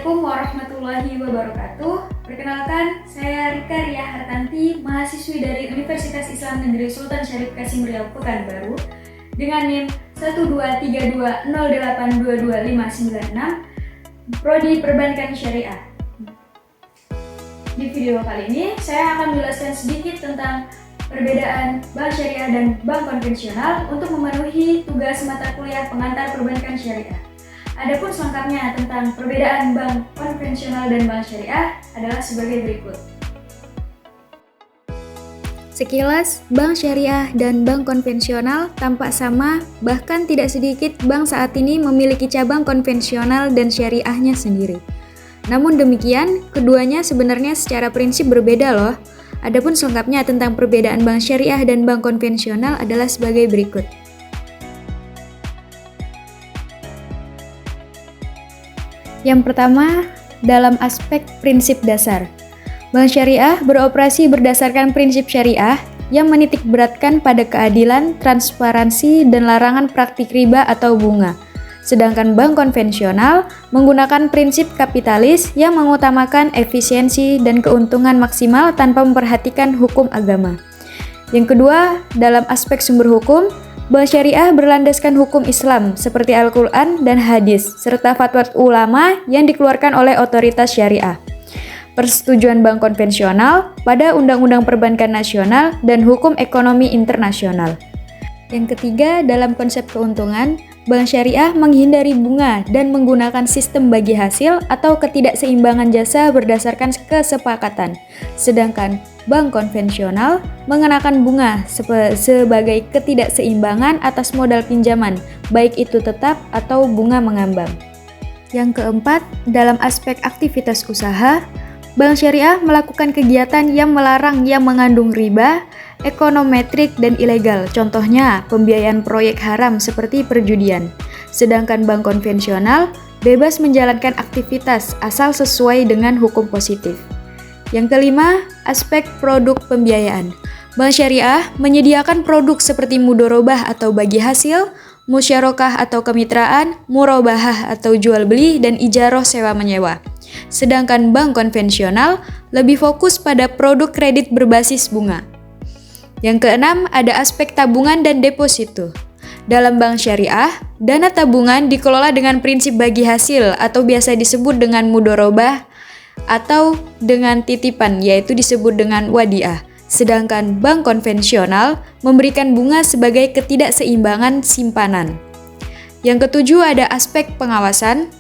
Assalamualaikum warahmatullahi wabarakatuh. Perkenalkan, saya Rika Ria Hartanti, mahasiswi dari Universitas Islam Negeri Sultan Syarif Kasim Riau Pekanbaru dengan NIM 12320822596, Prodi Perbankan Syariah. Di video kali ini, saya akan menjelaskan sedikit tentang perbedaan bank syariah dan bank konvensional untuk memenuhi tugas mata kuliah pengantar perbankan syariah. Adapun selengkapnya tentang perbedaan bank konvensional dan bank syariah adalah sebagai berikut. Sekilas, bank syariah dan bank konvensional tampak sama, bahkan tidak sedikit bank saat ini memiliki cabang konvensional dan syariahnya sendiri. Namun demikian, keduanya sebenarnya secara prinsip berbeda loh. Adapun selengkapnya tentang perbedaan bank syariah dan bank konvensional adalah sebagai berikut. Yang pertama, dalam aspek prinsip dasar. Bank syariah beroperasi berdasarkan prinsip syariah yang menitikberatkan pada keadilan, transparansi, dan larangan praktik riba atau bunga. Sedangkan bank konvensional menggunakan prinsip kapitalis yang mengutamakan efisiensi dan keuntungan maksimal tanpa memperhatikan hukum agama. Yang kedua, dalam aspek sumber hukum, bank syariah berlandaskan hukum Islam seperti Al-Quran dan hadis, serta fatwa ulama yang dikeluarkan oleh otoritas syariah. Persetujuan bank konvensional pada Undang-Undang Perbankan Nasional dan Hukum Ekonomi Internasional. Yang ketiga, dalam konsep keuntungan, bank syariah menghindari bunga dan menggunakan sistem bagi hasil atau ketidakseimbangan jasa berdasarkan kesepakatan. Sedangkan bank konvensional mengenakan bunga sebagai ketidakseimbangan atas modal pinjaman, baik itu tetap atau bunga mengambang. Yang keempat, dalam aspek aktivitas usaha, bank syariah melakukan kegiatan yang melarang yang mengandung riba, ekonometrik, dan ilegal. Contohnya, pembiayaan proyek haram seperti perjudian. Sedangkan bank konvensional bebas menjalankan aktivitas asal sesuai dengan hukum positif. Yang kelima, aspek produk pembiayaan. Bank syariah menyediakan produk seperti mudorobah atau bagi hasil, musyarakah atau kemitraan, murabahah atau jual beli, dan ijaroh sewa menyewa. Sedangkan bank konvensional lebih fokus pada produk kredit berbasis bunga. Yang keenam, ada aspek tabungan dan deposito. Dalam bank syariah, dana tabungan dikelola dengan prinsip bagi hasil atau biasa disebut dengan mudorobah atau dengan titipan, yaitu disebut dengan wadiah. Sedangkan bank konvensional memberikan bunga sebagai ketidakseimbangan simpanan. Yang ketujuh, ada aspek pengawasan.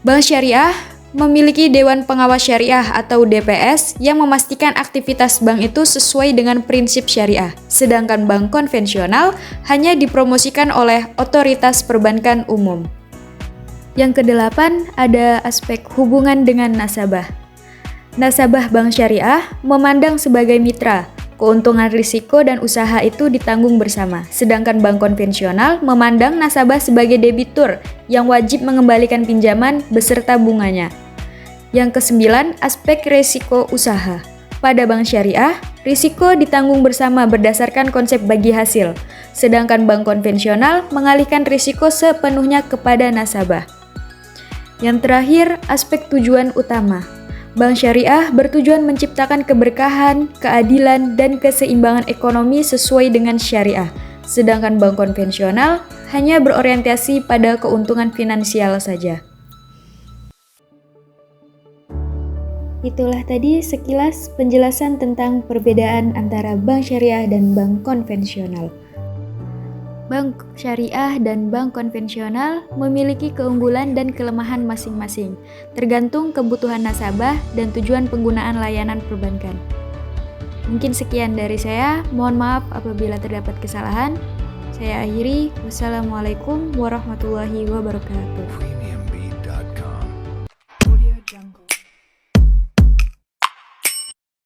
Bank syariah memiliki Dewan Pengawas Syariah atau DPS yang memastikan aktivitas bank itu sesuai dengan prinsip syariah. Sedangkan bank konvensional hanya dipromosikan oleh otoritas perbankan umum. Yang kedelapan, ada aspek hubungan dengan nasabah. Nasabah bank syariah memandang sebagai mitra. Keuntungan risiko dan usaha itu ditanggung bersama. Sedangkan bank konvensional memandang nasabah sebagai debitur yang wajib mengembalikan pinjaman beserta bunganya. Yang kesembilan, aspek risiko usaha. Pada bank syariah, risiko ditanggung bersama berdasarkan konsep bagi hasil. Sedangkan bank konvensional mengalihkan risiko sepenuhnya kepada nasabah. Yang terakhir, aspek tujuan utama. Bank syariah bertujuan menciptakan keberkahan, keadilan, dan keseimbangan ekonomi sesuai dengan syariah. Sedangkan bank konvensional hanya berorientasi pada keuntungan finansial saja. Itulah tadi sekilas penjelasan tentang perbedaan antara bank syariah dan bank konvensional. Bank syariah dan bank konvensional memiliki keunggulan dan kelemahan masing-masing, tergantung kebutuhan nasabah dan tujuan penggunaan layanan perbankan. Mungkin sekian dari saya, mohon maaf apabila terdapat kesalahan. Saya akhiri, wassalamualaikum warahmatullahi wabarakatuh.